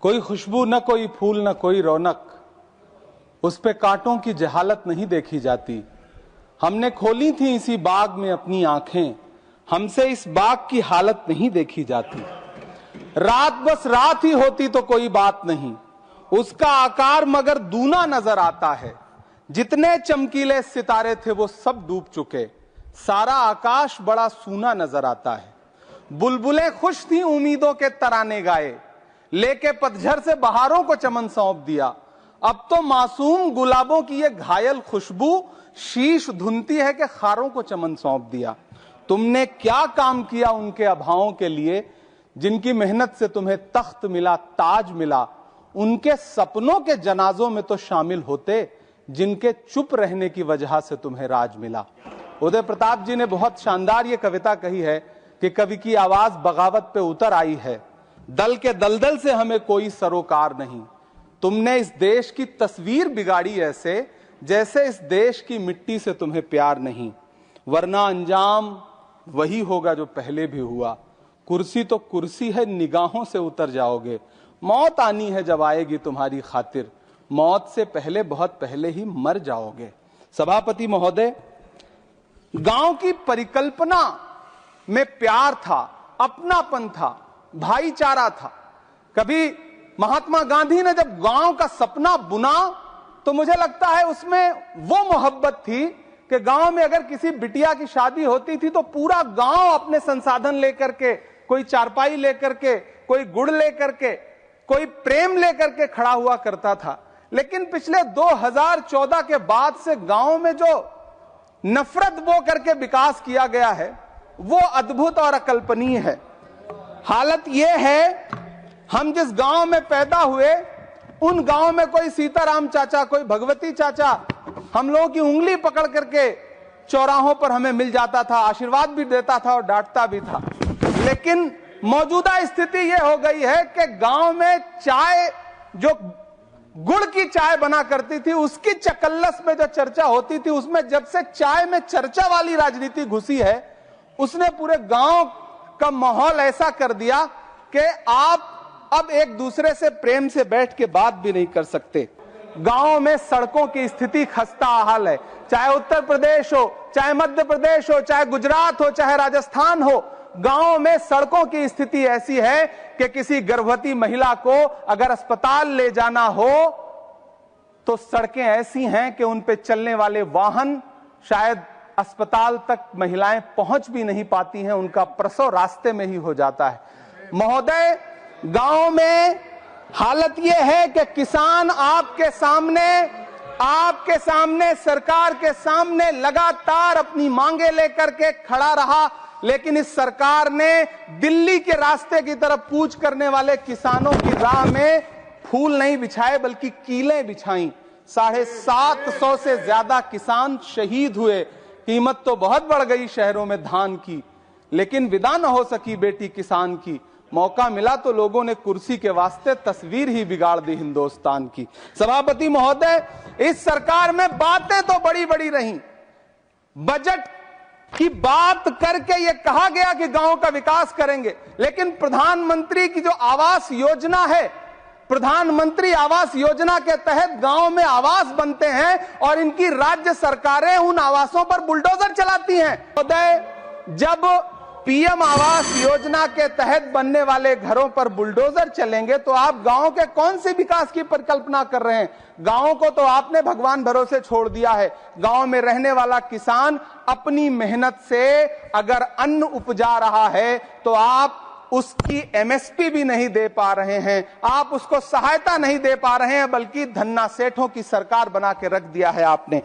कोई खुशबू न कोई फूल न कोई रौनक, उस पे कांटों की जहालत नहीं देखी जाती। हमने खोली थी इसी बाग में अपनी आंखें, हमसे इस बाग की हालत नहीं देखी जाती। रात बस रात ही होती तो कोई बात नहीं, उसका आकार मगर दूना नजर आता है। जितने चमकीले सितारे थे वो सब डूब चुके, सारा आकाश बड़ा सूना नजर आता है। बुलबुलें खुश थी उम्मीदों के तराने गाए, लेके पतझड़ से बहारों को चमन सौंप दिया। अब तो मासूम गुलाबों की ये घायल खुशबू शीश धुनती है कि खारों को चमन सौंप दिया। तुमने क्या काम किया उनके अभावों के लिए, जिनकी मेहनत से तुम्हें तख्त मिला, ताज मिला। उनके सपनों के जनाजों में तो शामिल होते, जिनके चुप रहने की वजह से तुम्हें राज मिला। उदय प्रताप जी ने बहुत शानदार ये कविता कही है कि कवि की आवाज बगावत पे उतर आई है। दल के दलदल से हमें कोई सरोकार नहीं, तुमने इस देश की तस्वीर बिगाड़ी ऐसे, जैसे इस देश की मिट्टी से तुम्हें प्यार नहीं। वरना अंजाम वही होगा जो पहले भी हुआ। कुर्सी तो कुर्सी है, निगाहों से उतर जाओगे। मौत आनी है जब आएगी तुम्हारी खातिर, मौत से पहले बहुत पहले ही मर जाओगे। सभापति महोदय, गांव की परिकल्पना में प्यार था, अपनापन था, भाईचारा था। कभी महात्मा गांधी ने जब गांव का सपना बुना तो मुझे लगता है उसमें वो मोहब्बत थी कि गांव में अगर किसी बिटिया की शादी होती थी तो पूरा गांव अपने संसाधन लेकर के, कोई चारपाई लेकर के, कोई गुड़ लेकर के, कोई प्रेम लेकर के खड़ा हुआ करता था। लेकिन पिछले 2014 के बाद से गांव में जो नफरत बो करके विकास किया गया है वो अद्भुत और अकल्पनीय है। हालत यह है, हम जिस गांव में पैदा हुए उन गांव में कोई सीताराम चाचा, कोई भगवती चाचा हम लोगों की उंगली पकड़ करके चौराहों पर हमें मिल जाता था, आशीर्वाद भी देता था और डांटता भी था। लेकिन मौजूदा स्थिति यह हो गई है कि गांव में चाय, जो गुड़ की चाय बना करती थी, उसकी चकल्लस में जो चर्चा होती थी, उसमें जब से चाय में चर्चा वाली राजनीति घुसी है, उसने पूरे गांव का माहौल ऐसा कर दिया कि आप अब एक दूसरे से प्रेम से बैठ के बात भी नहीं कर सकते। गांव में सड़कों की स्थिति खस्ता हाल है, चाहे उत्तर प्रदेश हो, चाहे मध्य प्रदेश हो, चाहे गुजरात हो, चाहे राजस्थान हो। गांव में सड़कों की स्थिति ऐसी है कि किसी गर्भवती महिला को अगर अस्पताल ले जाना हो तो सड़कें ऐसी हैं कि उन पे चलने वाले वाहन शायद अस्पताल तक महिलाएं पहुंच भी नहीं पाती हैं, उनका प्रसव रास्ते में ही हो जाता है। महोदय, गांव में हालत यह है कि किसान आपके सामने सरकार के सामने लगातार अपनी मांगे लेकर के खड़ा रहा, लेकिन इस सरकार ने दिल्ली के रास्ते की तरफ कूच करने वाले किसानों की राह में फूल नहीं बिछाए बल्कि कीलें बिछाई। 750 से ज्यादा किसान शहीद हुए। कीमत तो बहुत बढ़ गई शहरों में धान की, लेकिन विदा न हो सकी बेटी किसान की। मौका मिला तो लोगों ने कुर्सी के वास्ते तस्वीर ही बिगाड़ दी हिंदुस्तान की। सभापति महोदय, इस सरकार में बातें तो बड़ी बड़ी रही। बजट की बात करके यह कहा गया कि गांव का विकास करेंगे, लेकिन प्रधानमंत्री की जो आवास योजना है, प्रधानमंत्री आवास योजना के तहत गांव में आवास बनते हैं और इनकी राज्य सरकारें उन आवासों पर बुलडोजर चलाती हैं। महोदय, जब पीएम आवास योजना के तहत बनने वाले घरों पर बुलडोजर चलेंगे तो आप गांव के कौन सी विकास की परिकल्पना कर रहे हैं? गांव को तो आपने भगवान भरोसे छोड़ दिया है। गांव में रहने वाला किसान अपनी मेहनत से अगर अन्न उपजा रहा है तो आप उसकी एमएसपी भी नहीं दे पा रहे हैं, आप उसको सहायता नहीं दे पा रहे हैं, बल्कि धन्ना सेठों की सरकार बना के रख दिया है आपने।